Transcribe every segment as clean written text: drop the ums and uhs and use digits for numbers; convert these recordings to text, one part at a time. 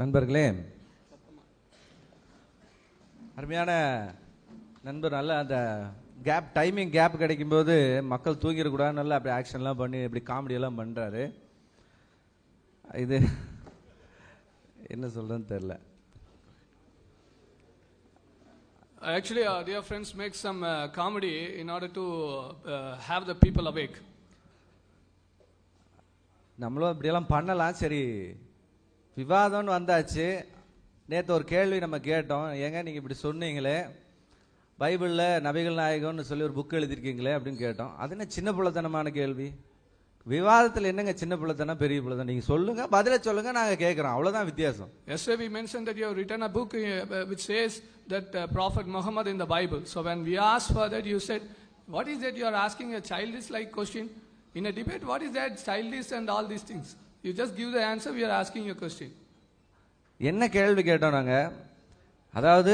நண்பர்களே, அருமையான நண்பர், நல்ல அந்த டைமிங் கேப் கிடைக்கும்போது மக்கள் தூங்கிடக்கூடாது, நல்லா அப்படி ஆக்ஷன்லாம் பண்ணி இப்படி காமெடியெல்லாம் பண்ணுறாரு. இது என்ன சொல்கிறேன்னு தெரில. Actually, dear friends, make some comedy in order to have the people awake. நம்மளும் இப்படியெல்லாம் பண்ணலாம். சரி, விவாதம்னு வந்தாச்சு. நேற்று ஒரு கேள்வி நம்ம கேட்டோம். ஏங்க நீங்கள் இப்படி சொன்னீங்களே, பைபிளில் நபிகள் நாயகம்னு சொல்லி ஒரு புக் எழுதியிருக்கீங்களே அப்படின்னு கேட்டோம். அது என்ன சின்ன பிள்ளைத்தனமான கேள்வி? விவாதத்தில் என்னங்க சின்ன பிள்ளைத்தனம் பெரிய பிள்ளைத்தனம்? நீங்கள் சொல்லுங்கள், பதிலை சொல்லுங்கள், நாங்கள் கேட்குறோம், அவ்வளோதான் வித்தியாசம். Yesterday we mentioned that you have written a book which says that Prophet Muhammad in the Bible. So when we asked for that, you said, what is that you are asking a childish-like question? In a debate, what is that childish and all these things? You just give the answer, we are asking you a question. என்ன கேள்வி கேட்டோம் நாங்கள்? அதாவது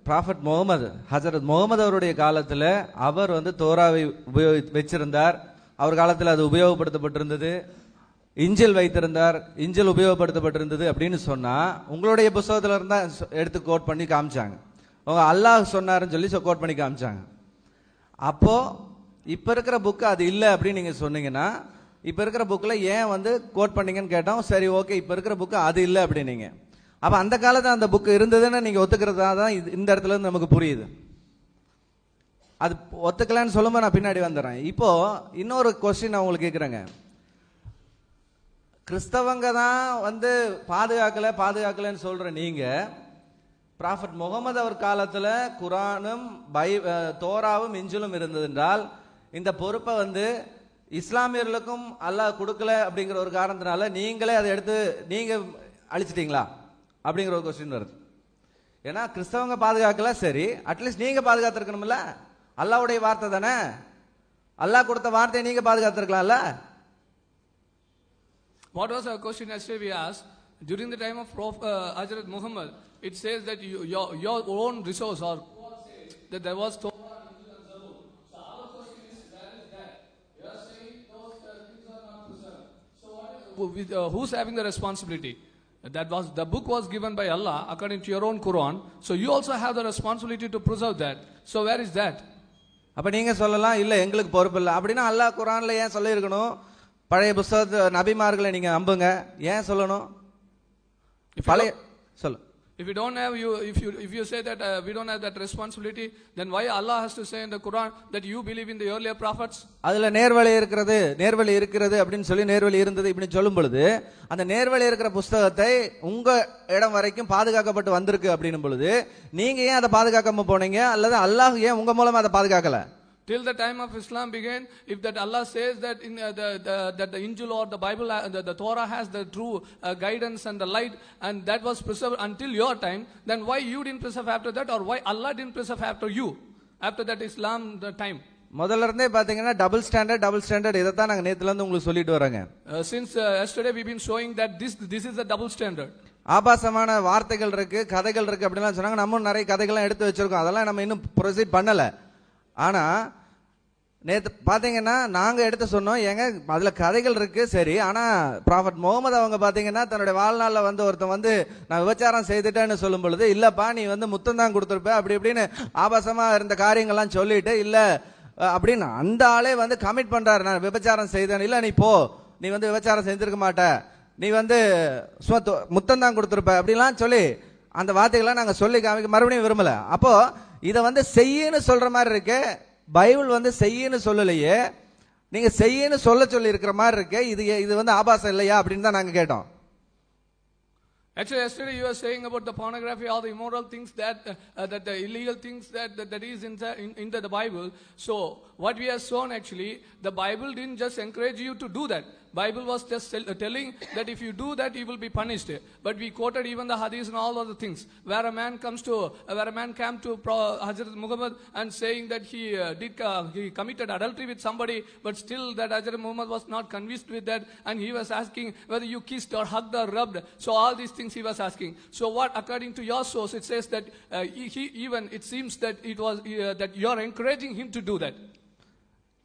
prophet Mohammed, ஹசரத் முகமது அவருடைய காலத்தில் அவர் தோராவை வச்சிருந்தார். அவர் காலத்தில் அது உபயோகப்படுத்தப்பட்டிருந்தது. இஞ்சில் வைத்திருந்தார், இஞ்சில் உபயோகப்படுத்தப்பட்டிருந்தது அப்படின்னு சொன்னால் உங்களுடைய புத்தகத்தில் இருந்தால் எடுத்து கோட் பண்ணி காமிச்சாங்க. அவங்க அல்லாஹ் சொன்னாருன்னு சொல்லி கோட் பண்ணி காமிச்சாங்க. அப்போது இப்போ இருக்கிற புக்கு அது இல்லை அப்படின்னு நீங்கள் சொன்னீங்கன்னா, இப்போ இருக்கிற புக்கில் ஏன் கோட் பண்ணீங்கன்னு கேட்டோம். சரி, ஓகே, இப்போ இருக்கிற புக்கு அது இல்லை அப்படின்னீங்க. அப்போ அந்த காலத்தில் அந்த புக்கு இருந்ததுன்னு நீங்கள் ஒத்துக்கிறதா தான் இந்த இடத்துல இருந்து நமக்கு புரியுது. அது ஒத்துக்கலான்னு சொல்லும்போது நான் பின்னாடி வந்துடுறேன். இப்போ இன்னொரு கொஸ்டின் நான் உங்களுக்கு கேட்குறேங்க. கிறிஸ்தவங்க தான் பாதுகாக்கலன்னு சொல்ற நீங்க, ப்ராஃபட் முகமது அவர் காலத்தில் குரானும் தோராவும் இஞ்சிலும் இருந்தது என்றால், இந்த பொறுப்பை இஸ்லாமியர்களுக்கும் அல்லாஹ் கொடுக்கல அப்படிங்கிற ஒரு காரணத்தினால நீங்களே அதை எடுத்து நீங்க அழிச்சிட்டீங்களா அப்படிங்கிற ஒரு கொஸ்டின் வருது. ஏன்னா கிறிஸ்தவங்க பாதுகாக்கல, சரி, அட்லீஸ்ட் நீங்க பாதுகாத்திருக்கணும்ல. அல்லாஹ்வுடைய வார்த்தை தானே, அல்லாஹ் கொடுத்த வார்த்தையை நீங்க பாதுகாத்திருக்கலாம்ல. What was our question yesterday we asked? During the time of Hazrat Muhammad, it says that your own resource or that there was Torah and Zabur. So our question is, where is that? You are saying those things are not preserved. So who's having the responsibility? The book was given by Allah according to your own Quran. So you also have the responsibility to preserve that. So where is that? அப்ப நீங்க சொல்லலாம், இல்ல எங்களுக்கு பொறுப்பு இல்லை அப்படின்னா அல்லாஹ் குர்ஆன்ல ஏன் சொல்லி இருக்கணும்? பழைய புத்தகத்து நபிமார்களை நீங்க நம்புங்க, ஏன் சொல்லணும்? பழைய சொல்லு. If you don't have if you say that we don't have that responsibility, then why Allah has to say in the Quran that you believe in the earlier prophets? அதுல நேர்வழி இருக்கிறது அப்படின்னு சொல்லி நேர்வழி இருந்தது இப்படின்னு சொல்லும் பொழுது, அந்த நேர்வழி இருக்கிற புத்தகத்தை உங்க இடம் வரைக்கும் பாதுகாக்கப்பட்டு வந்திருக்கு அப்படின்னும் பொழுது நீங்க ஏன் அதை பாதுகாக்காம போனீங்க? அல்லது அல்லாஹ் ஏன் உங்க மூலமா அதை பாதுகாக்கல? Till the time of Islam began, if that Allah says that in that the Injil or the Bible, the Torah has the true guidance and the light, and that was preserved until your time, then why you didn't preserve after that, or why Allah didn't preserve after you, after that Islam the time? முதல்ல இருந்தே பாத்தீங்கன்னா double standard இதை தான் நாங்க நேத்துல இருந்து உங்களுக்கு சொல்லிட்டு வரோங்க. Since yesterday we've been showing that this is a double standard. ஆபாசமான வார்த்தைகள் இருக்கு, கதைகள் இருக்கு அப்படிலாம் சொன்னாங்க. நம்ம நிறைய கதைகள்லாம் எடுத்து வச்சிருக்கோம், அதெல்லாம் நம்ம இன்னும் ப்ரொசீட் பண்ணல. ஆனா நேற்று பாத்தீங்கன்னா நாங்க எடுத்து சொன்னோம், ஏங்க அதுல கதைகள் இருக்கு, சரி, ஆனா ப்ராஃபட் முகமது அவங்க பாத்தீங்கன்னா தன்னுடைய வாழ்நாள்ல ஒருத்தன் நான் விபச்சாரம் செய்துட்டேன்னு சொல்லும் பொழுது, இல்லப்பா நீ முத்தம் தான் கொடுத்துருப்ப அப்படி இப்படின்னு ஆபாசமா இருந்த காரியங்கள்லாம் சொல்லிட்டு, இல்ல அப்படின்னு அந்த ஆளே கமிட் பண்றாரு, நான் விபச்சாரம் செய்தேன், இல்ல நீ போ, நீ விபச்சாரம் செஞ்சிருக்க மாட்ட, நீ முத்தம் தான் கொடுத்துருப்ப அப்படிலாம் சொல்லி அந்த வார்த்தைகள்லாம் நாங்க சொல்லி காமிக்க மறுபடியும் விரும்பல. அப்போ இதை செய்யன்னு சொல்ற மாதிரி இருக்கு. பைபிள் செய்யன்னு சொல்லலையே, நீங்க செய்யன்னு சொல்லி இருக்கிற மாதிரி இருக்கு. இது ஆபாசம் இல்லையா அப்படின்னு தான் நாங்க கேட்டோம். Actually, yesterday you were saying about the pornography, all the immoral things that the illegal things that is into the Bible. So what we have shown, actually, the Bible didn't just encourage you to do that. Bible was just telling that if you do that, you will be punished. But we quoted even the hadiths and all other things, where a man came to Hazrat Muhammad and saying that he committed adultery with somebody, but still that Hazrat Muhammad was not convinced with that, and he was asking whether you kissed or hugged or rubbed. So all these things he was asking. So what, according to your source, it says that it seems that it was that you are encouraging him to do that.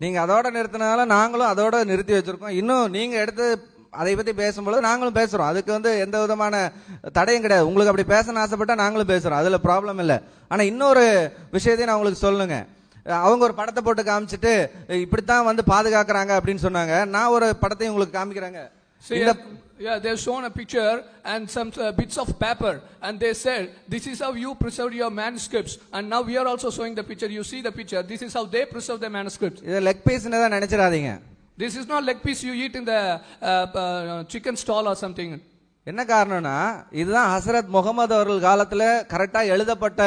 நீங்க அதோட நிறுத்தினால நாங்களும் அதோட நிறுத்தி வச்சிருக்கோம். இன்னும் நீங்க எடுத்து அதை பத்தி பேசும்பொழுது நாங்களும் பேசுறோம். அதுக்கு வந்து எந்த விதமான தடையும் கிடையாது. உங்களுக்கு அப்படி பேசணும்னு ஆசைப்பட்டா நாங்களும் பேசுறோம், அதுல ப்ராப்ளம் இல்லை. ஆனா இன்னொரு விஷயத்தையும் நான் உங்களுக்கு சொல்லுங்க. அவங்க ஒரு படத்தை போட்டு காமிச்சிட்டு இப்படித்தான் வந்து பாதுகாக்கிறாங்க அப்படின்னு சொன்னாங்க. நான் ஒரு படத்தையும் உங்களுக்கு காமிக்கிறாங்க. Yeah, they've shown a picture and some bits of paper, and they said, "This is how you preserved your manuscripts." And now we are also showing the picture. You see the picture. This is how they preserve their manuscripts. இது leg பீஸ்னு தான் நினைச்சிராதீங்க. This is not leg piece you eat in the chicken stall or something. என்ன காரணம்னா இதுதான் ஹசரத் முகமது அவர்கள் காலத்துல கரெக்டா எழுதப்பட்ட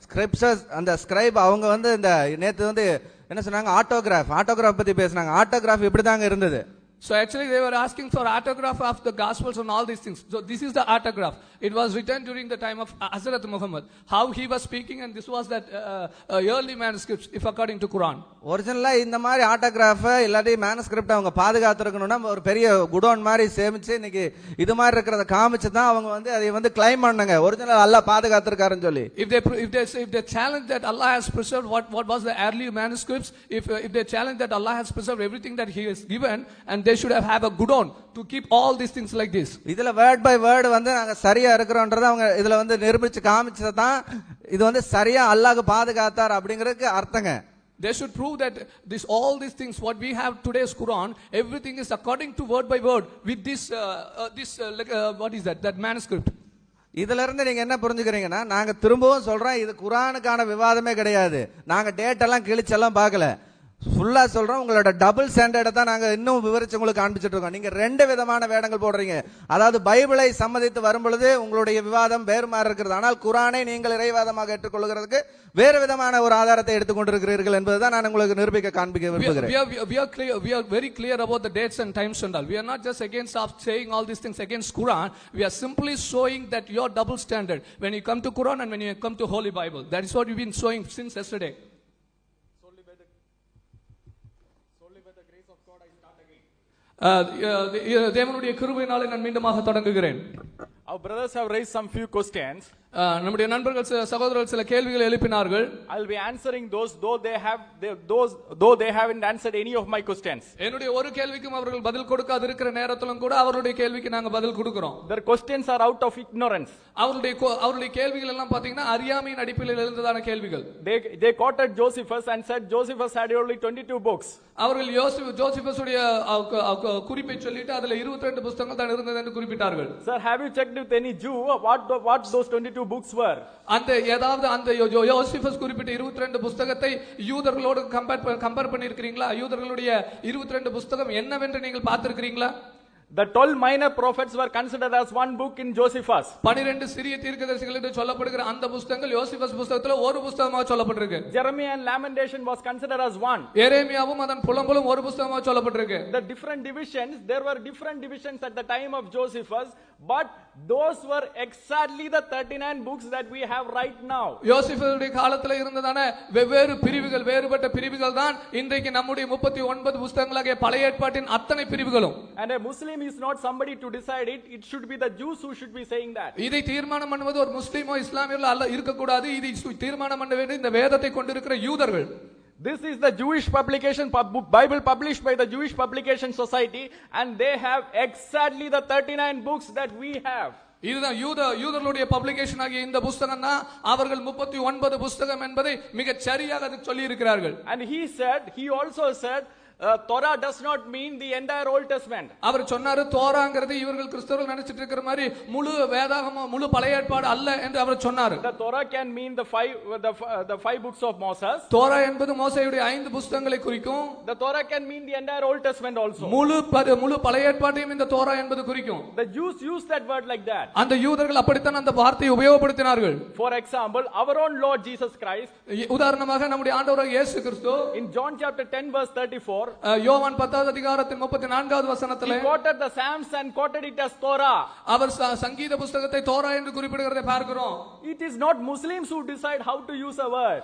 ஸ்கிரிப்சர்ஸ். அந்த ஸ்கிரைப் அவங்க வந்து இந்த நேத்து வந்து என்ன சொன்னாங்க, ஆட்டோகிராஃப் பத்தி பேசினாங்க. ஆட்டோகிராஃப் இப்படி தாங்க இருந்தது. So actually they were asking for autograph of the gospels and all these things. So this is the autograph. It was written during the time of Hazrat Muhammad. How he was speaking, and this was that early manuscripts if according to Quran. ஒரிஜினலா இந்த மாதிரி autograph இல்லாட்டி manuscript அவங்க பாதுகாத்துருக்கணும்னா ஒரு பெரிய godown மாதிரி சேமிச்சு இன்னைக்கு இது மாதிரி இருக்கிறத காமிச்சு தான் அவங்க வந்து அதை வந்து கிளைம் பண்ணாங்க, ஒரிஜினல் அல்லாஹ் பாதுகாத்துருக்காருன்னு சொல்லி. If they challenge that Allah has preserved what was the early manuscripts, if they challenge that Allah has preserved everything that he has given, and they should have a godown to keep all these things like this. இதுல word by word வந்து நாங்க சரியா இருக்கிறோம்ன்றத அவங்க இதுல வந்து நிரூபிச்சு காமிச்சதான் இது வந்து சரியா அல்லாஹ் பாதுகாத்தார் அப்படிங்கிறதுக்கு அர்த்தங்க. They should prove that all these things what we have today's Quran, everything is according to word by word with this what is that manuscript. இதுல இருந்து நீங்க என்ன புரிஞ்சுக்கிறீங்கன்னா, நாங்க திரும்பவும் சொல்றோம், இது குர்ஆனுக்கான விவாதமே கிடையாது. நாங்க டேட் எல்லாம் கிழிச்செல்லாம் பார்க்கல, ஃபுல்லா சொல்றோம். உங்களோட டபுள் ஸ்டாண்டர்டை தான் நாங்க இன்னும் விவரிச்சு உங்களுக்கு காண்பிச்சிட்டு இருக்கோம். நீங்க ரெண்டு விதமான வேடங்கள் போடுறீங்க. அதாவது பைபிளை சம்மதித்து வரும் பொழுது உங்களுடைய விவாதம் வேறு மாதிரி இருக்கிறது, ஆனால் குர்ஆனை நீங்கள் இறைவாதமாக ஏற்றுக்கொள்கிறதுக்கு வேறு விதமான ஒரு ஆதாரத்தை எடுத்துக்கொண்டிருக்கிறீர்கள் என்பதுதான் நான் உங்களுக்கு நிரூபிக்க காண்பிக்க விரும்புகிறேன். We are very clear about the dates and times and all. We are not just against saying all these things against Quran. We are simply showing that your double standard when you come to Quran and when you come to Holy Bible. That is what we've been showing since yesterday. தேவனுடைய கிருபையினாலே நான் மீண்டுமாக தொடங்குகிறேன். Our brothers have raised some few questions. நம்முடைய நண்பர்கள் சகோதரர்கள் சில கேள்விகளை எழுப்பினார்கள். I'll be answering those though they haven't answered any of my questions. என்னுடைய ஒரு கேள்விக்கும் அவர்கள் பதில் கொடுக்காத இருக்கிற நேரத்திலும் கூட அவருடைய கேள்விக்கு நாங்க பதில் கொடுக்கிறோம். Their questions are out of ignorance. அவருடைய கேள்விகள் எல்லாம் பாத்தீங்கன்னா அறியாமையின் அடிப்படையில் எழுந்ததான கேள்விகள். They quoted Josephus and said Josephus had only 22 books. அவர்கள் ஜோசபஸ் உடைய குறிப்பை சொல்லிட்டு அதுல 22 புத்தகங்கள் தான் இருந்தது என்று குறிப்பிட்டார்கள். Sir, have you checked with any Jew what those 22 books were? அந்த யோசேபஸ் குறிப்பிட்ட 22 புத்தகத்தை யூதர்களோடு கம்பேர் பண்ணியிருக்கிறீங்களா? யூதர்களுடைய 22 புத்தகம் என்னவென்று நீங்கள் பார்த்திருக்கிறீங்களா? The 12 minor prophets were considered as one book in Josephus. 12 சிறிய தீர்க்கதரிசிகள் என்று சொல்லப்படுகிற அந்த புத்தகங்கள் யோசேபஸ் புத்தகத்துல ஒரு புத்தகமாக சொல்லப்பட்டிருக்கு. Jeremiah and Lamentation was considered as one. எரேமியாவும் அதன் புலம்பலும் ஒரு புத்தகமாக சொல்லப்பட்டிருக்கு. The different divisions, there were different divisions at the time of Josephus, but those were exactly the 39 books that we have right now. யோசேபுடைய காலத்துல இருந்ததான வெவ்வேறு பிரிவுகள், வேறுபட்ட பிரிவுகள் தான் இன்றைக்கு நம்முடைய 39 புத்தகங்களாகிய பழைய ஏற்பாட்டின் அத்தனை பிரிவுகளும். And a Muslim is not somebody to decide it should be the Jews who should be saying that. இதை தீர்மானம் பண்ணுவது ஒரு முஸ்லிமோ இஸ்லாமியர்களோ அல்ல, இருக்க கூடாது. இதை தீர்மானம் பண்ண வேண்டிய இந்த வேதத்தை கொண்டிருக்கிற யூதர்கள். This is the Jewish publication Bible published by the Jewish Publication Society, and they have exactly the 39 books that we have. இதுதான் யூதர்களுடைய பப்ளிகேஷன் ஆகிய இந்த புத்தகம் தான் அவர்கள் 39 புத்தகம் என்பதை மிக சரியாக சொல்லி இருக்கிறார்கள். And he also said Torah does not mean the entire Old Testament. அவர் சொன்னாரு தோராங்கிறது இவர்கள் கிறிஸ்தவர்கள் நினைச்சிட்டு இருக்கிற மாதிரி முழு வேதாகமம் முழு பழைய ஏற்பாடு அல்ல என்று அவர் சொன்னார். The Torah can mean the five books of Moses. Torah என்பது மோசேயுடைய 5 புத்தகங்களை குறிக்கும். The Torah can mean the entire Old Testament also. முழு பழைய ஏற்பாட்டையும் இந்த தோரா என்பது குறிக்கும். The Jews used that word like that. அந்த யூதர்கள் அப்படித்தான் அந்த வார்த்தையை உபயோகப்படுத்தினார்கள். For example, our own Lord Jesus Christ, உதாரணமாக நம்முடைய ஆண்டவராகிய இயேசு கிறிஸ்து in John chapter 10 verse 34, யோவான் 10வது அதிகாரத்தின் 34வது வசனத்திலே he quoted the Psalms and quoted it as Torah. அவர் சங்கீத புத்தகத்தை தோரா என்று குறிப்பிடுகிறதை பார்க்கிறோம். It is not Muslims who decide how to use a word.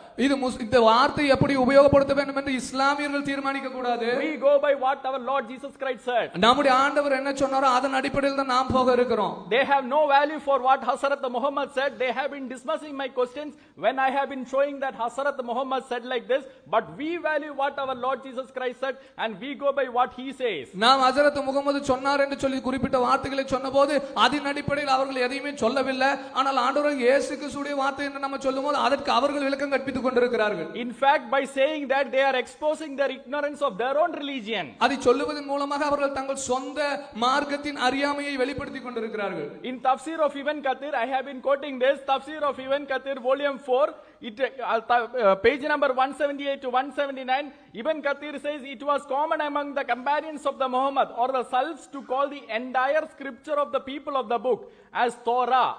இந்த வார்த்தையை எப்படி உபயோகப்படுத்த வேண்டும் என்று இஸ்லாமியர்கள் தீர்மானிக்க கூடாது. We go by what our Lord Jesus Christ said. நம்முடைய ஆண்டவர் என்ன சொன்னாரோ அதன் அடிப்படையில் தான் நாம் போக இருக்கிறோம். They have no value for what Hazrat Muhammad said. They have been dismissing my questions when I have been showing that Hazrat Muhammad said like this, but we value what our Lord Jesus Christ said. said, and we go by what he says. நாம் ஹஜரத் முகமது சொன்னார் என்று சொல்லி குறிப்பிட்ட வார்த்தைகளை சொன்னபோது அதன் அடிப்படையில் அவர்கள் எதையுமே சொல்லவில்லை. ஆனால் ஆண்டவர் இயேசு கிறிஸ்துவின் வார்த்தை என்று நம்ம சொல்லும்போது அதற்கு அவர்கள் விளக்கம் கற்பித்துக் கொண்டிருக்கிறார்கள். In fact, by saying that, they are exposing their ignorance of their own religion. அதை சொல்லுவதன் மூலமாக அவர்கள் தங்கள் சொந்த மார்க்கத்தின் அறியாமையை வெளிப்படுத்திக் கொண்டிருக்கிறார்கள். In Tafsir of Ibn Kathir, I have been quoting this Tafsir of Ibn Kathir, volume 4, page number 178 to 179. Ibn Kathir says it was common among the companions of the Muhammad or the Salafs to call the entire scripture of the people of the book as Torah.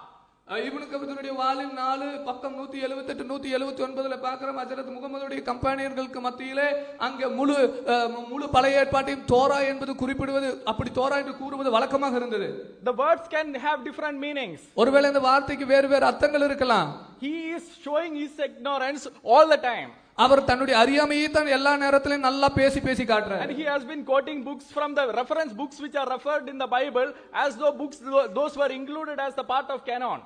Ibn கபீருடைய volume 4 பக்கம் 178 179ல பார்க்கிறோம். ஹஜரத் முகமதுடைய கம்பெனியர்களுக்கு மத்தியிலே அங்க முழு பழைய ஏற்பாட்டையும் Torah என்பது குறிப்பிடுவது, அப்படி தோரா என்று கூறுவது வழக்கமாக இருந்தது. The words can have different meanings. ஒருவேளை இந்த வார்த்தைக்கு வேறு வேறு அர்த்தங்கள் இருக்கலாம். He is showing his ignorance all the time. அவர் தன்னுடைய அறியாமையை தான் எல்லா நேரத்திலும் நல்லா பேசி காட்டுறார். And he has been quoting books from the reference books which are referred in the Bible as though books those were included as the part of canon.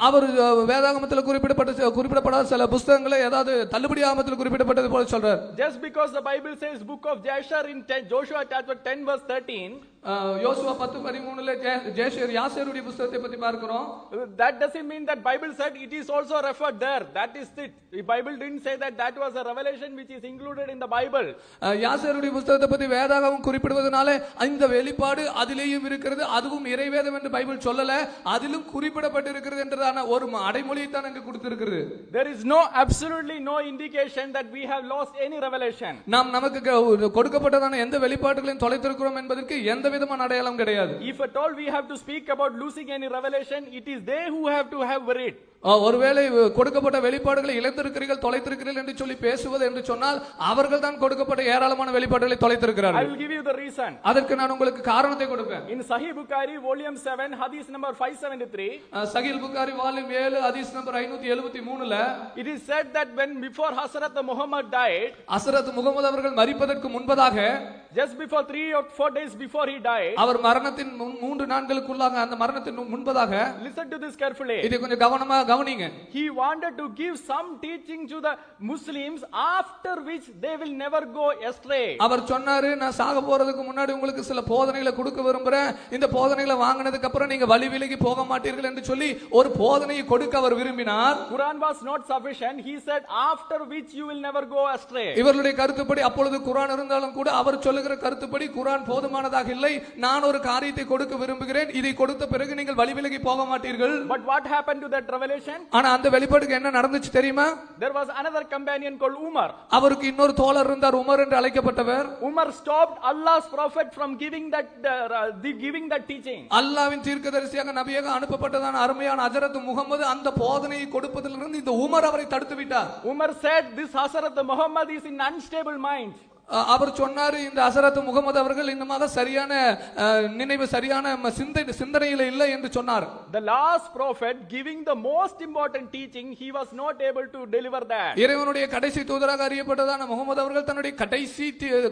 அவர் வேதாகமத்தில் குறிப்பிடப்படாத சில புத்தகங்களை ஏதாவது தள்ளுபடி ஆகமத்தில் குறிப்பிடப்பட்டது போல சொல்றார். Just because the Bible says book of Jasher in Joshua chapter 10 verse 13, யோசுவா 10:13ல யாசேருடைய புத்தகத்தை பத்தி பார்க்கிறோம். that doesn't mean that Bible said it is also referred there. That is it. The Bible didn't say that was a revelation which is included in the Bible. யாசேருடைய புத்தகத்தை பத்தி வேதாகமம் குறிப்பிடுவதனால இந்த வெளிப்பாடு அதிலேயும் இருக்கிறது, அதுவும் இறைவேதம் என்று பைபிள் சொல்லல, அதிலும் குறிப்பிடப்பட்டிருக்கிறது என்றதான ஒரு அடைமொழியை தான் அங்க கொடுத்திருக்கிறது. There is absolutely no indication that we have lost any revelation. நமக்கு கொடுக்கப்பட்டதான எந்த வெளிப்பாடுகளையும் தொலைத்திருக்கிறோம் என்பதற்கு எந்த விதமான அடையாளம் கிடையாது. If at all we have to speak about losing any revelation, it is they who have to have it. ஒருவேளை கொடுக்கப்பட்ட வெளிப்பாடுகளை இழந்திருக்கிறீர்கள் தொலைத்திருக்கிறீர்கள் என்று சொல்லி பேசுவது என்று சொன்னால் அவர்கள் தான் கொடுக்கப்பட்ட ஏராளமான வெளிப்பாடுகளை தொலைத்திருக்கிறார்கள். I will give you the reason. அதற்கு நான் உங்களுக்கு காரணத்தை கொடுப்பேன். In Sahih Bukhari volume 7 hadith number 573, Sahih Bukhari volume 7 ஹதீஸ் நம்பர் 573ல it is said that when before Hazrat Muhammad died, ஹஸ்ரத் முகமது அவர்கள் மரிப்பதற்கு முன்பதாக, just before 3 or 4 days before he died, அவர் மரணத்தின் 3 நாட்களுக்குள்ளாக அந்த மரணத்தின் முன்பதாக, listen to this carefully, இதை கொஞ்சம் கவனமா கவனிங்க. he wanted to give some teaching to the Muslims after which they will never go astray. அவர் சொன்னாரு, நான் சாக போறதுக்கு முன்னாடி உங்களுக்கு சில போதனைகளை கொடுக்க விரும்புறேன், இந்த போதனைகளை வாங்கினதுக்கு அப்புறம் நீங்க வழி விலகி போக மாட்டீர்கள் என்று சொல்லி ஒரு போதனையை கொடுக்க அவர் விரும்பினார். Quran was not sufficient. He said after which you will never go astray. இவர்களுடைய கருத்துப்படி அப்பொழுது குர்ஆன் இருந்தாலும் கூட அவர் சொல்லுகிற கருத்துப்படி குர்ஆன் போதுமானதாக இல்லை, நான் ஒரு காரியத்தை கொடுக்க விரும்புகிறேன், இதை கொடுத்த பிறகு நீங்கள் வழி விலகி போக மாட்டீர்கள். But what happened to that revelation? ஆனா அந்த வெளிப்பாடுக்கு என்ன நடந்துச்சு தெரியுமா? There was another companion called Umar. அவருக்கு இன்னொரு தோழர் இருந்தார், உமர் என்று அழைக்கப்பட்டவர். Umar stopped Allah's prophet from giving that teaching. அல்லாஹ்வின் தீர்க்கதரிசியாக நபியாக அனுப்பப்பட்டதான அருமையான ஹஜரத் முகமது அந்த போதனையை கொடுப்பதிலிருந்து இந்த உமர் அவரை தடுத்து விட்டார். Umar said this Hazrat Muhammad is in unstable mind. அவர் சொன்னார், இந்த ஹசரத் முகமது அவர்கள் இன்னமாக சரியான நினைவு சரியான சிந்தனையில் இல்லை என்று சொன்னார். The last prophet giving the most important teaching, he was not able to deliver that. இறைவனுடைய கடைசி தூதராக அறியப்பட்டதான முகமது அவர்கள் தன்னுடைய கடைசி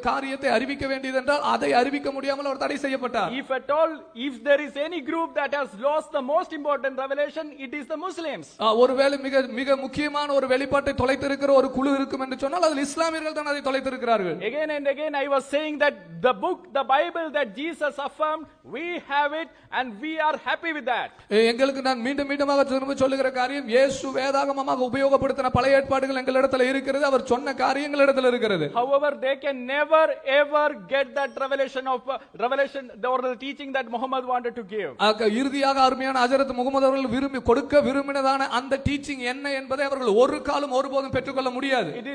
காரியத்தை அறிவிக்க வேண்டியது என்றால் அதை அறிவிக்க முடியாமல் அவர் தடை செய்யப்பட்டார். If at all, if there is any group that has lost the most important revelation, it is the Muslims. ஒருவேளை மிக மிக முக்கியமான ஒரு வெளிப்பாட்டை தொலைத்திருக்கிற ஒரு குழு இருக்கும் என்று சொன்னால் அதில் இஸ்லாமியர்கள் தான் அதை தொலைத்திருக்கிறார்கள். Again and again I was saying that the book, the Bible that Jesus affirmed, we have it and we are happy with that. எங்களுக்கு நான் மீண்டும் மீண்டுமாக திரும்ப சொல்லுகிற காரியம், இயேசு வேதாகமமாக உபயோகப்படுத்தின பழைய ஏற்பாடுகள் எங்களிடத்தில் இருக்கிறது, அவர் சொன்ன காரியங்கள் இடத்தில் இருக்கிறது. However, they can never ever get that revelation or the teaching that Muhammad wanted to give. இறுதியாக அருமையான ஹஜரத் முகமது அவர்கள் கொடுக்க விரும்பினதான அந்த டீச்சிங் என்ன என்பதை அவர்கள் ஒரு காலம் ஒருபோதும் பெற்றுக்கொள்ள முடியாது. It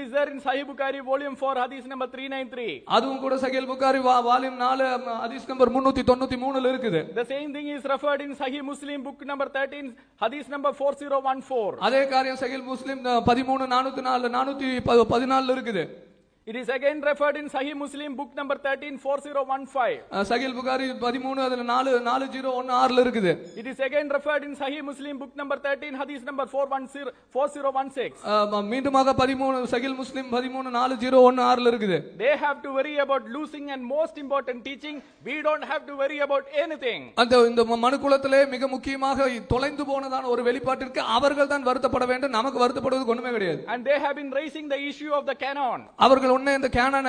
is there in Sahih Bukhari volume 4 hadith number 393. அதுவும் கூட சஹீல் புகாரி வால்யூம் 4 ஹதீஸ் நம்பர் 393ல இருக்குது. The same thing is referred in Sahih Muslim book number 13 hadith number 4014. அதே காரியம் சஹீல் முஸ்லிம் 414ல இருக்குது. It is again referred in Sahih Muslim book number 13 4015. சஹீல் புகாரி 13 அதுல 4016ல இருக்குது. It is again referred in Sahih Muslim book number 13 hadith number 4016. மீண்டுமாக 13 சஹீல் முஸ்லிம் 134016ல இருக்குது. They have to worry about losing and most important teaching. We don't have to worry about anything. இந்த மனுக்குலத்திலே மிக முக்கியமாக தொலைந்து போனதான ஒரு வெளிப்பாட்டிற்கு அவர்கள் தான் வருத்தப்பட வேண்டும், நமக்கு வருத்தப்படுவதற்கு ஒண்ணுமே கிடையாது. And they have been raising the issue of the canon. அவர்கள் உடனே இந்த கேனான்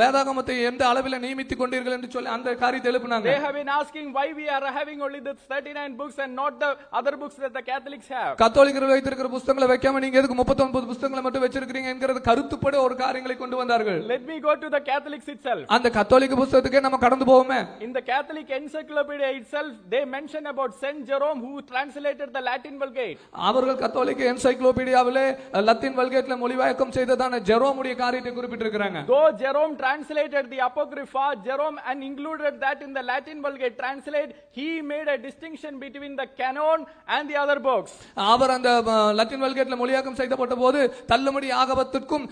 வேதாகமத்தை எந்த அளவில் நியமித்துக் கொண்டீர்கள் என்று சொல்லி அந்த காரியத்தை எழுப்பினாங்க. They have been asking why we are having only the 39 books and not the other books that the Catholics have. கத்தோலிக்கர்கள் வைத்திருக்கிற புத்தகங்களை வைக்காம நீங்க எதுக்கு 39 புத்தகங்களை மட்டும் வச்சிருக்கீங்க என்கிறது கருத்துப்பட ஒரு காரியங்களை கொண்டு வந்தார்கள். Let me go to the Catholics itself. அந்த கத்தோலிக்க புத்தகத்துக்கே நம்ம கடந்து போவோமே. In the Catholic encyclopedia itself they mention about Saint Jerome who translated the Latin Vulgate. அவர்கள் கத்தோலிக்க என்சைக்ளோபீடியாவிலே லத்தீன் வல்கேட்ல மொழிபெயர்க்கம் செய்ததான ஜெரோமுடைய காரியத்தை குறிப்பிட்டிருக்கிறாங்க. Though Jerome translated the Apocrypha, Jerome and included that in the Latin Vulgate translate, he made a distinction between the canon and the other books. அவர் அந்த Latin வல்கேட்ல மொழியாக்கம் செய்யப்பட்ட போது தள்ளுமடி ஆகமத்திற்கும்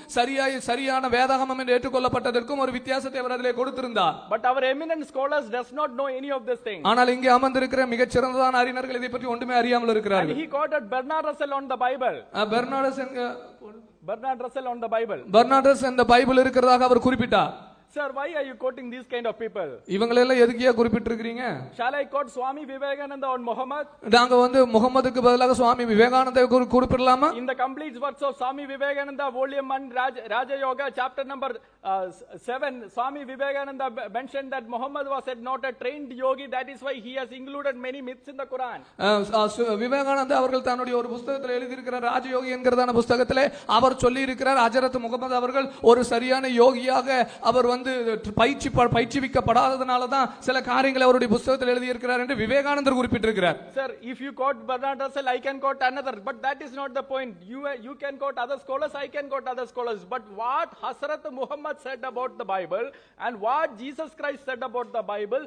சரியான வேதாகமம் என்று ஏற்றுக்கொள்ளப்பட்டதற்கும் ஒரு வித்தியாசத்தை அவர் அதிலே கொடுத்திருந்தார். But our eminent scholars does not know any of this thing. ஆனால் இங்கே அமர்ந்திருக்கிற மிகச் சிறந்ததான அறிஞர்கள் இதை பற்றி ஒன்றுமே அறியாமல் And இருக்கிறார்கள். he quoted Bernard Russell on the Bible. Bernard Russell on the Bible. பெர்னார்டஸ் இந்த பைபிள் இருக்கிறதாக அவர் குறிப்பிட்டார். Sir, why are you quoting these kind of people? இவங்களெல்லாம் எதுக்கியா குறிப்பிட்டிருக்கிறீங்க? Shall I quote Swami Vivekananda on Muhammad? நாங்க முகமதுக்கு பதிலாக சுவாமி விவேகானந்தாவை குறிப்பிடலாமா? In the complete works of Swami Vivekananda, volume 1, Raja Yoga, chapter number 7, Swami Vivekananda mentioned that Muhammad was not a trained yogi. That is why he has included many myths in the Quran. Vivekananda அவர்கள் தன்னுடைய ஒரு புத்தகத்தில் எழுதியிருக்கிறார், ராஜயோகி என்கிறதான புத்தகத்திலே அவர் சொல்லி இருக்கிறார், ஹஜரத் முகமது அவர்கள் ஒரு சரியான யோகியாக அவர் பயிற்சிவிக்கப்படாததனால தான் சில காரியங்களை அவருடைய புத்தகத்தில் எழுதி இருக்கிறார் என்று விவேகானந்தர் குறிப்பிட்டிருக்கிறார். Sir, if you quote Bernard Russell, I can quote another, but that is not the point. You can quote other scholars, I can quote other scholars, but what Hazrat Muhammad said about the Bible and what Jesus Christ said about the Bible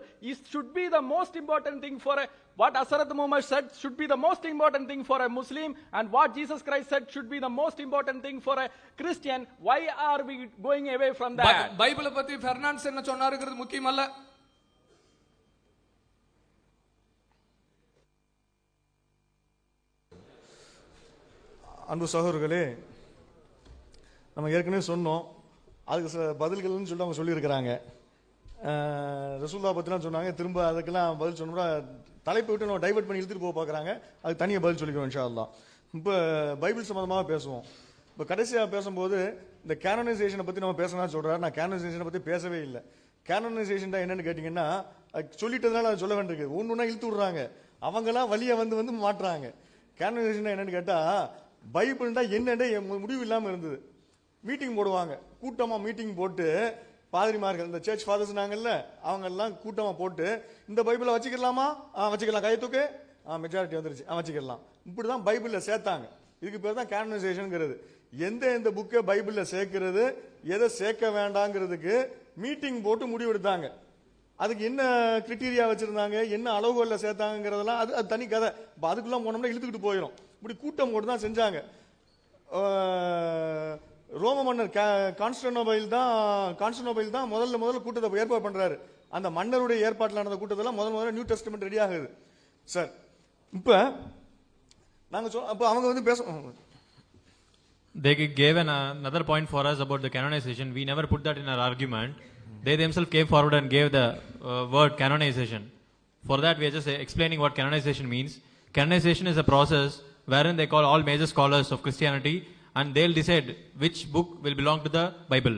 should be the most important thing for what Hazrat Muhammad said should be the most important thing for a Muslim, and what Jesus Christ said should be the most important thing for a Christian. Why are we going away from that? பைபிளை பத்தி பெர்னாண்டஸ் என்ன சொன்னாருங்கிறது முக்கியம் அல்ல. அன்பு சகோதரர்களே, நம்ம ஏற்கனவே சொன்னோம், அதுக்கு பதில்கள்னு சொல்லிட்டு அவங்க சொல்லியிருக்கிறாங்க. ரசூலுல்லாஹ் பற்றிலாம் சொன்னாங்க, திரும்ப அதுக்கெல்லாம் பதில் சொன்னோம்னா தலைப்பை விட்டு நம்ம டைவர்ட் பண்ணி இழுத்துட்டு போக பார்க்குறாங்க. அதுக்கு தனியாக பதில் சொல்லிக்கிறோம் இன்ஷா அல்லாஹ். இப்போ பைபிள் சம்மந்தமாக பேசுவோம். இப்போ கடைசியாக பேசும்போது இந்த கேனனைசேஷனை பற்றி நம்ம பேசணும்னு சொல்கிறார். நான் கேனனைசேஷனை பற்றி பேசவே இல்லை. கேனனைசேஷன் தான் என்னன்னு கேட்டிங்கன்னா, சொல்லிட்டதுனால அதை சொல்ல வேண்டியிருக்கு. ஒன்று ஒன்றா இழுத்து விட்றாங்க, அவங்களாம் வழியை வந்து மாட்டுறாங்க. கேனனைசேஷன் என்னன்னு கேட்டால், பைபிள்னா என்னென்ன முடிவு இல்லாமல் இருந்தது. மீட்டிங் போடுவாங்க, கூட்டமாக மீட்டிங் போட்டு பாதிரிமார்கள், இந்த சர்ச் ஃபாதர்ஸ் நாங்கள்ல, அவங்க எல்லாம் கூட்டமாக போட்டு இந்த பைபிளை வச்சுக்கலாமா, வச்சுக்கலாம், கையத்துக்கு மெஜாரிட்டி வந்துருச்சு, வச்சுக்கலாம். இப்படி தான் பைபிளில் சேர்த்தாங்க. இதுக்கு பேர் தான் கேனனைசேஷன்ங்கிறது. எந்த புக்கை பைபிளில் சேர்க்கிறது, எதை சேர்க்க வேண்டாங்கிறதுக்கு மீட்டிங் போட்டு முடிவெடுத்தாங்க. அதுக்கு என்ன கிரிட்டீரியா வச்சிருந்தாங்க, என்ன அளவுகளில் சேர்த்தாங்கிறதெல்லாம் அது தனி கதை. இப்போ அதுக்குள்ள போனோம்னா இழுத்துக்கிட்டு போயிடும். இப்படி கூட்டம் போட்டு தான் செஞ்சாங்க. ரோம மன்னர் கான்ஸ்டன்டினோபிள் தான் முதல்ல கூட்டத்தை ஏற்பாடு பண்றாரு. அந்த மன்னருடைய ஏற்பாட்டில் நடந்த கூட்டத்தெல்லாம் முதல்ல நியூ டெஸ்டமெண்ட் ரெடி ஆகுது. சார், இப்ப நாங்க அப்ப அவங்க வந்து பேசுவோம். They gave another point for us about the canonization. We never put that in our argument. They themselves came forward and gave the word canonization. For that, we are just explaining what canonization means. Canonization is a process wherein they call all major scholars of Christianity and they'll decide which book will belong to the Bible.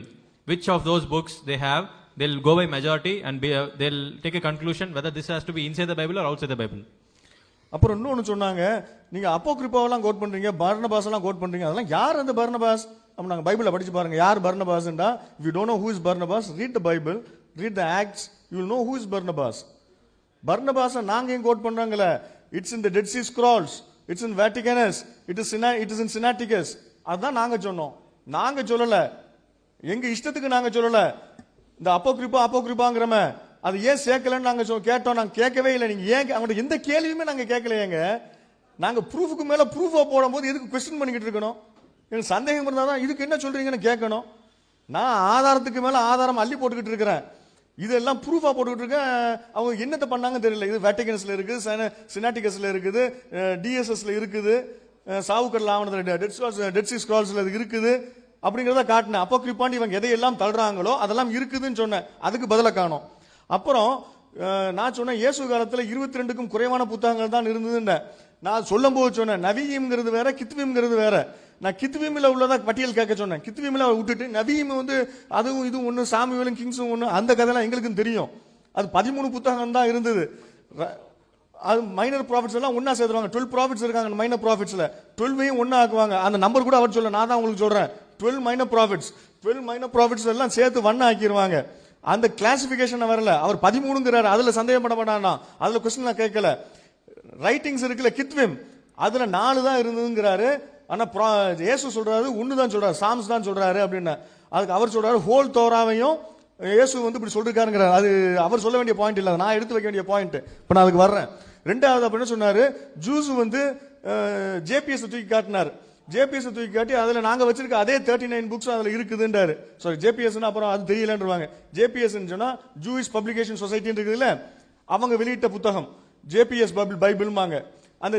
Which of those books they have, they'll go by majority and they'll take a conclusion whether this has to be inside the Bible or outside the Bible. அப்புறம் இன்னொன்று சொன்னாங்க, நீங்க அப்போக்ரிப்பாவெல்லாம் code பண்றீங்க, பர்னபாஸ் எல்லாம் code பண்றீங்க, அதெல்லாம் யார் அந்த பர்னபாஸ்? அப்ப நாங்க பைபிளை படிச்சு பாருங்க, யார் பர்னபாஸ்ன்றா. if you don't know who is Barnabas, read the Bible, read the Acts, you will know who is Barnabas. பர்னபாஸை நாங்க ஏன் கோட் பண்றாங்களே, it's in the dead sea scrolls, it's in Vaticanus, it is in Sinaiticus. அதான் நாங்க சொன்னோம். நாங்க சொல்லல, எங்க இஷ்டத்துக்கு நாங்க சொல்லல. இந்த அப்போக்ரிப்பாங்கிறம அது ஏன் சேர்க்கலன்னு நாங்க கேட்டோம். நாங்க கேட்கவே இல்லை. நீங்க ஏன் அவங்கள்ட்ட எந்த கேள்வியுமே நாங்க கேட்கலையேங்க. நாங்க ப்ரூஃபுக்கு மேல ப்ரூஃபா போடும்போது எதுக்கு கொஸ்டின் பண்ணிக்கிட்டு இருக்கணும்? எனக்கு சந்தேகம் இருந்தாதான் இதுக்கு என்ன சொல்றீங்கன்னு கேட்கணும். நான் ஆதாரத்துக்கு மேல ஆதாரம் அள்ளி போட்டுக்கிட்டு இருக்கிறேன். இதெல்லாம் ப்ரூஃபா போட்டுக்கிட்டு இருக்கேன். அவங்க என்னத்தை பண்ணாங்க தெரியல. இது வேட்டிகன்ஸ்ல இருக்குது, சினாட்டிகஸ்ல இருக்குது, டிஎஸ்எஸ்ல இருக்குது, சாவுக்கடல் ஆவணத்துல டெட் சி ஸ்க்ரால்ஸ்ல இருக்குது. அப்படிங்கிறத காட்டினேன். அப்போக்ரிப்பான்னு இவங்க எதையெல்லாம் தள்ளுறாங்களோ அதெல்லாம் இருக்குதுன்னு சொன்னேன். அதுக்கு பதில காணோம். அப்புறம் நான் சொன்னேன் இயேசு காலத்துல 22க்கும் குறைவான புத்தகங்கள் தான் இருந்ததுன்னு. நான் சொல்லும் போது சொன்னேன் நவீம்ங்கிறது வேற கித்வீம்ங்கிறது வேற. நான் கித்வீம்ல உள்ளதா பட்டியல் கேட்க சொன்னேன். கித்வீம்ல விட்டுட்டு நவீம் வந்து அதுவும் இதுவும் ஒண்ணு, சாமுவேலும் கிங்ஸும் ஒண்ணு, அந்த கதைலாம் எங்களுக்கும் தெரியும். அது 13 புத்தகம் தான் இருந்தது. அது மைனர் ப்ராஃபிட்ஸ் எல்லாம் ஒன்னா சேர்த்துருவாங்க. 12 ப்ராஃபிட்ஸ் இருக்காங்க மைனர் ப்ராஃபிட்ஸ்ல, 12ஐயும் ஒன்னா ஆக்குவாங்க. அந்த நம்பர் கூட அவர் சொல்ல, நான் தான் உங்களுக்கு சொல்றேன். 12 மைனர் ப்ராஃபிட்ஸ், 12 மைனர் ப்ராஃபிட்ஸ் எல்லாம் சேர்த்து ஒன்னா ஆக்கிடுவாங்க. அந்த கிளாசிபிகேஷன் வரல. அவர் 13ங்கிறாரு, அதுல சந்தேகப்பட மாட்டானா, அதுல கொஸ்டின் நான் கேட்கல. ரைட்டிங்ஸ் இருக்குல்ல கித்விம், அதுல 4 தான் இருந்ததுங்கிறாரு. ஆனா இயேசு சொல்றாரு ஒன்னு தான் சொல்றாரு, சாம்ஸ் தான் சொல்றாரு அப்படின்னு. அதுக்கு அவர் சொல்றாரு ஹோல் தோராவையும் இயேசு வந்து இப்படி சொல்லிருக்காருங்கிறார். அது அவர் சொல்ல வேண்டிய பாயிண்ட் இல்ல, நான் எடுத்து வைக்க வேண்டிய பாயிண்ட். இப்ப நான் அதுக்கு வர்றேன். ரெண்டாவது அப்படின்னு சொன்னாரு, ஜூஸ் வந்து ஜேபிஎஸ் தூக்கி காட்டினார். ஜேபிஎஸ் தூக்கி காட்டி அதுல நாங்க வச்சிருக்க அதே 39 புக்ஸ் அதுல இருக்குதுன்றாரு. சாரி ஜேபிஎஸ் அப்புறம் அது தெரியலன்றாங்க. ஜேபிஎஸ் சொன்னா ஜூயிஷ் பப்ளிகேஷன் சொசைட்டி இருக்குதுல்ல, அவங்க வெளியிட்ட புத்தகம் ஜேபிஎஸ் பைபிள்மாங்க. அந்த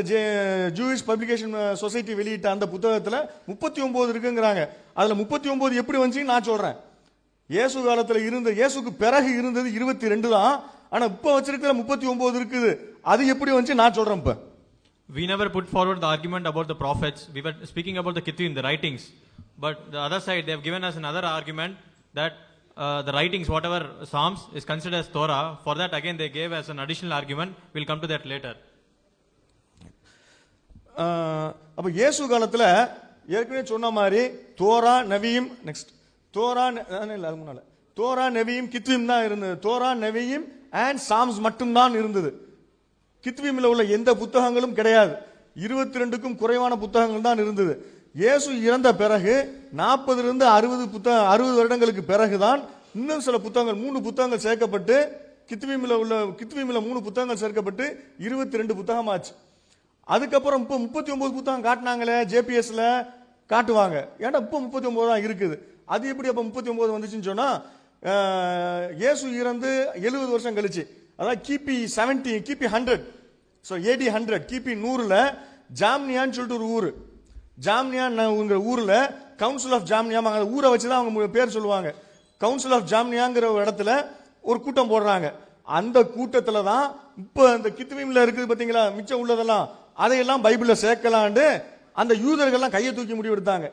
ஜூயிஷ் பப்ளிகேஷன் சொசைட்டி வெளியிட்ட அந்த புத்தகத்துல 39 இருக்குங்கிறாங்க. அதுல 39 எப்படி வந்துச்சு நான் சொல்றேன். இயேசு காலத்துல இருந்த, இயேசுக்கு பிறகு இருந்தது 22 தான். ஆனா இப்ப வச்சிருக்கிற 39 இருக்குது. அது எப்படி வந்துச்சு நான் சொல்றேன். இப்ப we never put forward the argument about the prophets. We were speaking about the Kittim, the writings. But the other side, they have given us another argument that the writings, whatever Psalms, is considered as Torah. For that, again, they gave as an additional argument. We'll come to that later. அப்ப இயேசு காலத்துல ஏற்கனவே சொன்ன மாதிரி Torah Naveem, next Torah முன்னால Torah Naveem கித்வீம் தான் இருந்தது. Torah Naveem and Sam's மட்டும்தான் இருந்தது. கித்வீம்ல உள்ள எந்த புத்தகங்களும் கிடையாது. 22க்கும் குறைவான புத்தகங்கள் தான் இருந்தது. இயேசு இறந்த பிறகு 40 60 வருடங்களுக்கு பிறகுதான் இன்னும் சில புத்தகங்கள் 3 புத்தகங்கள் சேர்க்கப்பட்டு கித்வீம்ல 3 புத்தகங்கள் சேர்க்கப்பட்டு 22 புத்தகம் ஆச்சு. அதுக்கப்புறம் இப்ப 39 புத்தகம் காட்டினாங்களே ஜேபிஎஸ்ல காட்டுவாங்க. ஏன்னா இப்ப 39 தான் இருக்குது. அது எப்படி அப்ப 39 வந்துச்சுன்னு சொன்னா இயேசு இறந்து 70 வருஷம் கழிச்சு, அதாவது கிபி 70 கிபி 100, சோ ஏடி 100 கிபி 100ல ஜாம்னியான்னு சொல்லிட்டு ஒரு ஊரு, ஜாம்னியாங்கிற ஊர்ல கவுன்சில் ஆஃப் ஜாம்னியா, அந்த ஊரை வச்சுதான் அவங்க பேர் சொல்லுவாங்க. கவுன்சில் ஆஃப் ஜாம்னியாங்கிற ஒரு இடத்துல ஒரு கூட்டம் போடுறாங்க. அந்த கூட்டத்துல தான் இப்ப இந்த கித்வீம்ல இருக்குது பாத்தீங்களா, மிச்சம் உள்ளதெல்லாம் அதையெல்லாம் பைபிள்ல சேர்க்கலான்னு அந்த யூதர்கள்லாம் கையை தூக்கி முடிவெடுத்தாங்க.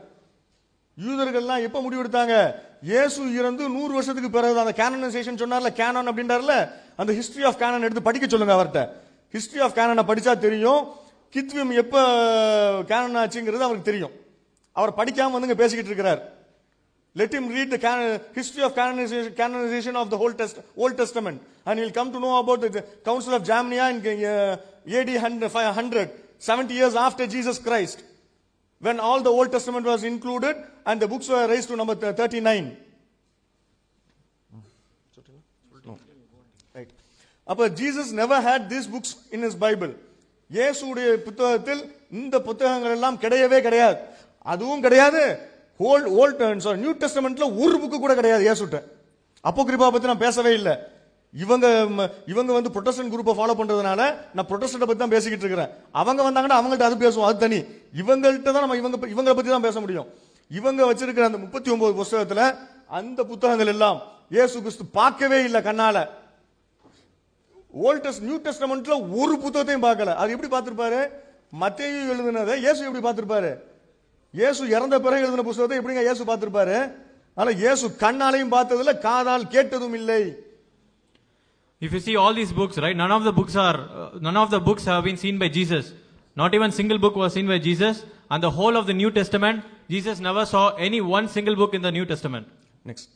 யூதர்கள்லாம் எப்ப முடிவெடுத்தாங்க? இயேசு இறந்து 100 வருஷத்துக்கு பிறகு. அந்த கேனனைசேஷன் சொன்னார்ல, கேனான் அப்படின்றார்ல, அந்த ஹிஸ்டரி ஆஃப் கேனான் எடுத்து படிக்க சொல்லுங்க அவர்கிட்ட. ஹிஸ்டரி ஆஃப் கேனானை படிச்சா தெரியும் கித்வீம் எப்ப கேனான் ஆச்சுங்கிறது அவருக்கு தெரியும். அவர் படிக்காம வந்துங்க பேசிக்கிட்டு இருக்கிறார். Let him read the history of canonization of the Old Testament, and he'll come to know about the Council of Jamnia in AD 100, 70 years after Jesus Christ, when all the Old Testament was included and the books were raised to number 39. Right. Appa Jesus never had these books in his Bible. இயேசுடைய புத்தகத்தில் இந்த புத்தகங்கள் எல்லாம் கிடையவே கிடையாது. அதுவும் கிடையாது new டெஸ்டமெண்ட்ல ஒரு புக்கு கூட கிடையாது இயேசுட்ட. அப்போகிரிபா பத்தி நான் பேசவே இல்லை. இவங்க வந்து புரோட்டஸ்டன்ட் குரூப்பை ஃபாலோ பண்றதுனால நான் புரோட்டஸ்டன்ட் பத்தி தான் பேசிக்கிட்டு இருக்கிறேன். அவங்க வந்தாங்கன்னா அவங்கள்ட்ட அது பேசுவோம், அது தனி. இவங்கள்ட்ட தான் நம்ம இவங்களை பத்தி தான் பேச முடியும். இவங்க வச்சிருக்கிற அந்த 39 புத்தகத்துல அந்த புத்தகங்கள் எல்லாம் இயேசு கிறிஸ்து பார்க்கவே இல்லை கண்ணால. நியூ டெஸ்டமெண்ட்ல ஒரு புத்தகத்தையும் பார்க்கல. அது எப்படி பார்த்திருப்பாரு? மத்தேயு எழுதினதை இயேசு எப்படி பார்த்திருப்பாரு? இயேசு இறந்த பிறகு எழுதின புத்தகத்தை எப்படிங்க இயேசு பார்த்திருப்பாரு? ஆனா இயேசு கண்ணாலையும் பார்த்ததில்லை, காதால் கேட்டதும் இல்லை. If you see all these books, right, none of the books have been seen by Jesus. Not even single book was seen by Jesus, and the whole of the New Testament, Jesus never saw any one single book in the New Testament. Next.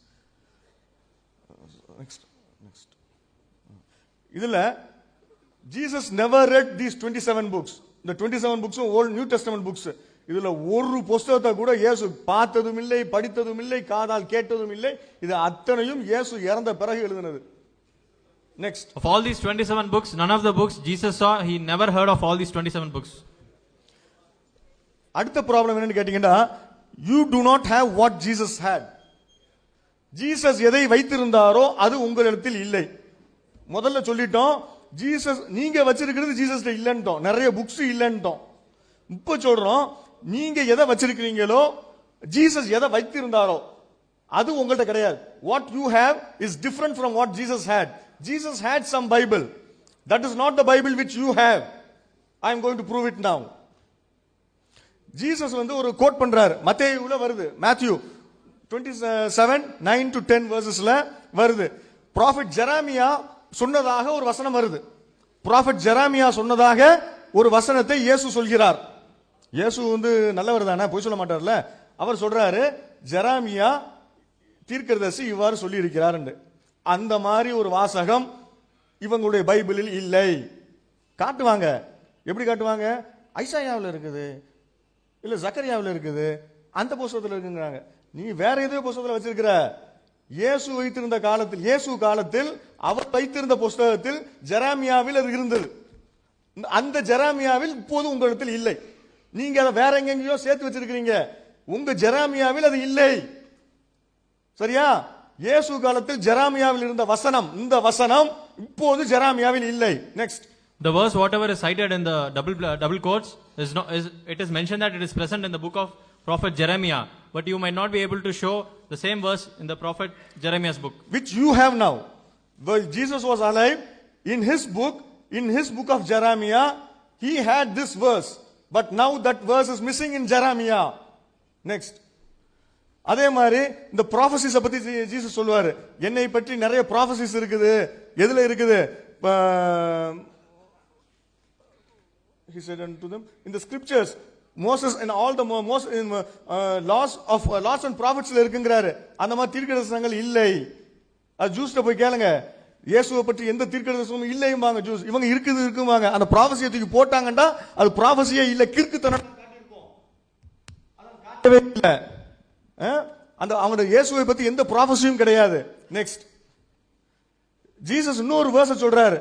இதுல Jesus never read these 27 books. இந்த 27 books Old New Testament books. இதுல ஒரு புத்தகத்தை கூட இயேசு பார்த்ததும் இல்லை, படித்ததும் இல்லை, காதால் கேட்டதும் இல்லை. இது அத்தனையும் இயேசு இறந்த பிறகு எழுதினது. Next. Of all these 27 books, none of the books Jesus saw, he never heard of all these 27 books. அடுத்த ப்ராப்ளம் என்னன்னு கேட்டீங்கன்னா, you do not have what Jesus had. Jesus எதை வைத்திருந்தாரோ அது உங்களிடத்தில் இல்லை. முதல்ல சொல்லிட்டோம், ஜீசஸ் நீங்க வச்சிருக்கிறது ஜீசஸ் இல்லன்னுட்டோம், நிறைய புக்ஸ் இல்லன்னுட்டோம். இப்ப சொல்றோம், நீங்க எதை வச்சிருக்கிறீங்களோ, ஜீசஸ் எதை வைத்திருந்தாரோ அது உங்கள்ட்ட கிடையாது. What you have is different from what Jesus had. Jesus had some Bible. That is not the Bible which you have. I am going to prove it now. Jesus வந்து ஒரு கோட் பண்றாரு, மத்தேயுல வருது, Matthew 27 9 to 10 வெர்சஸ்ல வருது. Prophet Jeremiah சொன்னதாக ஒரு வசனம் வருது. Prophet Jeremiah சொன்னதாக ஒரு வசனத்தை இயேசு சொல்கிறார். இயேசு வந்து நல்லவர் தானே, பொய் சொல்ல மாட்டார்ல. அவர் சொல்றாரு, ஜெரமியா தீர்க்கதரிசி இவ்வாறு சொல்லி இருக்கிறார். அந்த மாதிரி ஒரு வாசகம் இவங்களுடைய பைபிளில் இல்லை. காட்டுவாங்க, எப்படி காட்டுவாங்க? ஐசாயாவில் இருக்குது, இல்ல ஜக்கரியாவில் இருக்குது, அந்த புஸ்தகத்தில் இருக்குங்கிறாங்க. நீ வேற ஏதோ புஸ்தகத்தில் வச்சிருக்கிற. இயேசு வைத்திருந்த காலத்தில், இயேசு காலத்தில் அவர் வைத்திருந்த புஸ்தகத்தில் ஜெரமியாவில் அது இருந்தது. அந்த ஜெரமியாவில் இப்போது உங்களிடத்தில் இல்லை. நீங்க அதை வேற எங்கெங்கயோ சேர்த்து வச்சிருக்கீங்க. உங்க ஜெரமியாவில் அது இல்லை. சரியா? இயேசு காலத்தில் ஜெரமியாவில் இருந்த வசனம், இந்த வசனம் இப்போது ஜெரமியாவில் இல்லை. Next. The verse whatever is cited in the double quotes it is mentioned that it is present in the book of prophet Jeremiah, but you might not be able to show the same verse in the prophet Jeremiah's book, which you have now. While Jesus was alive, in his book of Jeremiah, he had this verse, but now that verse is missing in Jeremiah. Next. அதே மாதிரி இந்த prophecies பத்தி Jesus சொல்லுவாரு, என்னை பற்றி நிறைய prophecies இருக்குது. எதுல இருக்குது? He said unto them, in the scriptures, Moses and all the laws and prophets இருக்குங்கிறாரு. அந்த மாதிரி தீர்க்கதரிசனங்கள் இல்லை. அது ஜூஸ்ட போய் கேளுங்க, இயேசுவை பற்றி எந்த தீர்க்கதரிசனமும் இல்லையும்பாங்க ஜூஸ். இவங்க இருக்குவாங்க. அந்த ப்ராஃபசியை தூக்கி போட்டாங்கன்னா அது ப்ராஃபசியே இல்ல, கிறுக்குத்தனம் காட்டியிருக்கும். அதான் காட்டவே இல்ல. அந்த அவங்க இயேசுவை பத்தி எந்த ப்ராஃபசியும் கிடையாது. நெக்ஸ்ட். ஜீசஸ் இன்னொரு வேர்ஸ் சொல்றாரு.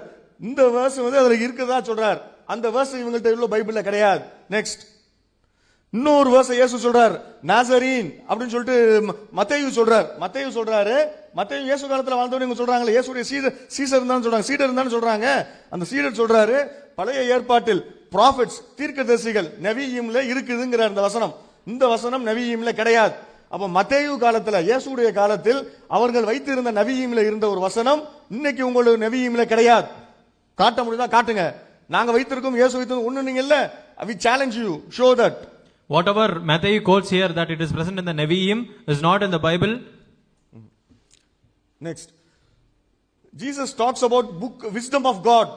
இந்த வேர்ஸ் வந்து அதுல இருக்குதா சொல்றாரு. அந்த வேர்ஸ் இவங்கள்ட்ட உள்ள பைபிள்ல கிடையாது. நெக்ஸ்ட். இன்னொரு வேர்ஸ் இயேசு சொல்றாரு, நாசரீன் அப்படின்னு சொல்லிட்டு மத்தேயு சொல்றாரு. மத்தேயு இயேசு காலத்துல வாழ்ந்தவங்க இவங்க சொல்றாங்களே, இயேசுடைய சீடர் இருந்தான்னு சொல்றாங்க, சீடர் இருந்தான்னு சொல்றாங்க. அந்த சீடர் சொல்றாரு, பழைய ஏற்பாட்டில் ப்ராஃபட்ஸ் தீர்க்கதரிசிகள் நபியிம்ல இருக்குதுங்கிற அந்த வசனம். இந்த வசனம் நபியிம்ல கிடையாது. அப்ப மத்தேயு காலத்துல, இயேசுடைய காலத்தில் அவர்கள் வைத்திருந்த நபியிம்ல இருந்த ஒரு வசனம் இன்னைக்கு உங்களுக்கு நபியிம்ல கிடையாது. காட்ட முடியுதா? காட்டுங்க. நாங்க வைத்திருக்கோம், இயேசு வைத்திருக்கோம் ஒண்ணு நீங்க இல்ல. We challenge you, show that. Whatever Matthew quotes here that it is present in the Nevi'im is not in the Bible. Next. Jesus talks about book wisdom of God.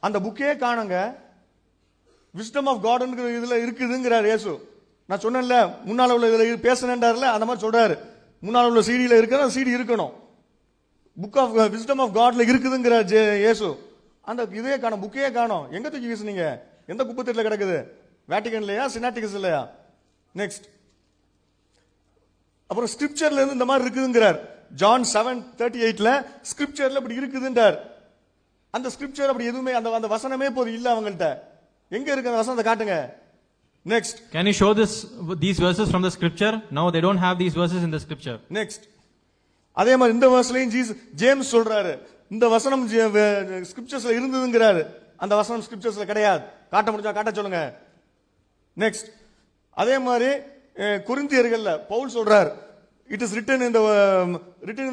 அந்த புக்கே காணுங்க. wisdom of God இதுல இருக்குதுங்கிறார் இயேசு. நான் சொன்னேன்ல, முன்னால உள்ள இதுல பேசணும்ன்றார்ல, அந்த மாதிரி சொல்றாரு. முன்னால உள்ள சீடியில இருக்கிற சீடி இருக்கணும். புக் ஆஃப் விஸ்டம் ஆஃப் காட்ல இருக்குதுங்கிறார் இயேசு. அந்த இதே காணும், புக்கே காணும். எங்க தூக்கி வீசுனீங்க? எந்த குப்பத்தட்டில கிடக்குது? வேட்டிகன்லயா, சினாட்டிகஸ் இல்லையா? நெக்ஸ்ட். அப்புறம் ஸ்கிரிப்சர்ல இருந்து இந்த மாதிரி இருக்குதுங்கிறார். ஜான் 7:38ல ஸ்கிரிப்சர்ல இப்படி இருக்குதுன்றார். அந்த ஸ்கிரிப்சர் அப்படி எதுவுமே, அந்த வசனமே போது இல்ல அவங்கள்ட்ட. எங்க இருக்கு அந்த வசனத்தை காட்டுங்க. Next. Can you show these verses from the scripture? No, they don't have these verses in the scripture. Next. அதே மாதிரி இந்த வசனலையும் ஜேம்ஸ் சொல்றாரு, இந்த வசனம் ஸ்கிரிப்சர்ஸ்ல இருந்ததுங்கிறாரு. அந்த வசனம் ஸ்கிரிப்சர்ஸ்ல கிடையாது. காட்ட முடிஞ்சா காட்ட சொல்லுங்க. நெக்ஸ்ட். அதே மாதிரி கொரிந்தியர்கள்ல பவுல் சொல்றார், it is written in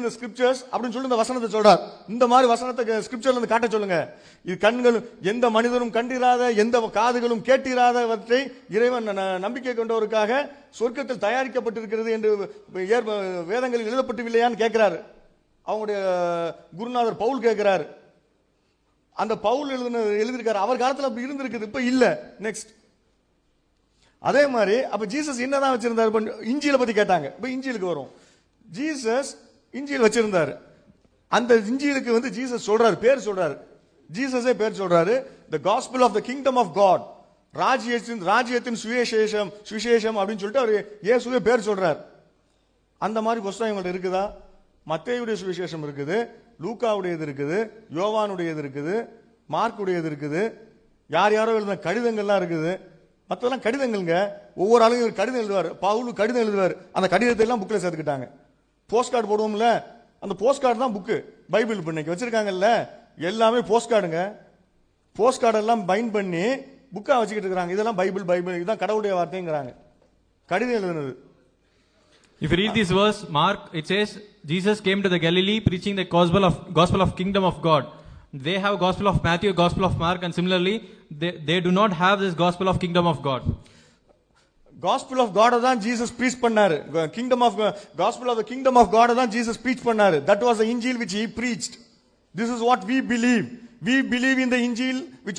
the scriptures அப்படின்னு சொல்லி இந்த வசனத்தை சொல்றார். இந்த மாதிரி வசனத்தை ஸ்கிரிப்சர்ல இருந்து காட்ட சொல்லுங்க. இது கண்கள் எந்த மனிதனும் கண்டிராத, எந்த காதுகளும் கேட்டிராதவற்றை இறைவன் நம்பிக்கை கொண்டவருக்காக சொர்க்கத்தில் தயாரிக்கப்பட்டிருக்கிறது என்று வேதங்களில் எழுதப்பட்டவில்லையான்னு கேட்கிறாரு. அவங்களுடைய குருநாதர் பவுல் கேட்கிறாரு. அந்த பவுல் எழுதியிருக்காரு, அவர் காலத்தில் அப்படி இருந்திருக்குது, இப்ப இல்ல. நெக்ஸ்ட். அதே மாதிரி அப்ப ஜீசஸ் என்னதான் வச்சிருந்தாரு? இஞ்சியில பத்தி கேட்டாங்க. இப்ப இஞ்சிலுக்கு வரும். ஜீசஸ் இஞ்சியில் வச்சிருந்தாரு. அந்த இஞ்சிலுக்கு வந்து ஜீசஸ் சொல்றாரு, பேர் சொல்றாரு, ஜீசஸே பேர் சொல்றாரு, the gospel of the kingdom of God, ராஜ்யத்தின் சுவிசேஷம் அப்படின்னு சொல்லிட்டு அவர் இயேசுவே பேர் சொல்றாரு. அந்த மாதிரி புஸ்தகம் இவங்கள்ட்ட இருக்குதா? மத்தேயுடைய சுவிசேஷம் இருக்குது, லூக்காவுடையது இருக்குது, யோவானுடையது இருக்குது, மார்க்குடையது இருக்குது, யார் யாரோ எழுதின கடிதங்கள்லாம் இருக்குது. மற்றதெல்லாம் கடிதங்கள்ங்க. ஒவ்வொரு ஆளுங்க கடிதம் எழுதுவார். பவுல் கடிதம் எழுதுவார். அந்த கடிதத்தை எல்லாம் புக்ல சேர்த்துக்கிட்டாங்க. போஸ்ட் கார்டு போடுவோம்ல, அந்த போஸ்ட் கார்டு தான் புக்கு. பைபிள் இன்னைக்கு வச்சிருக்காங்கல்ல, எல்லாமே போஸ்ட் கார்டுங்க. போஸ்ட் கார்டு எல்லாம் பைண்ட் பண்ணி புக்கா வச்சுக்கிட்டு இருக்காங்க. இதெல்லாம் பைபிள், இதுதான் கடவுளுடைய வார்த்தைங்கிறாங்க. கடிதம் எழுதுனது. If you read this verse, Mark, it says Jesus came to the Galilee preaching the gospel of kingdom of God. They have gospel of Matthew, gospel of Mark, and similarly, they do not have this gospel of kingdom of God. Gospel of God தான் Jesus preach பண்ணாரு. Kingdom of gospel of the kingdom of God தான் Jesus preach பண்ணாரு. That was the இன்ஜீல் which he preached. This is what we believe. We believe in the injil which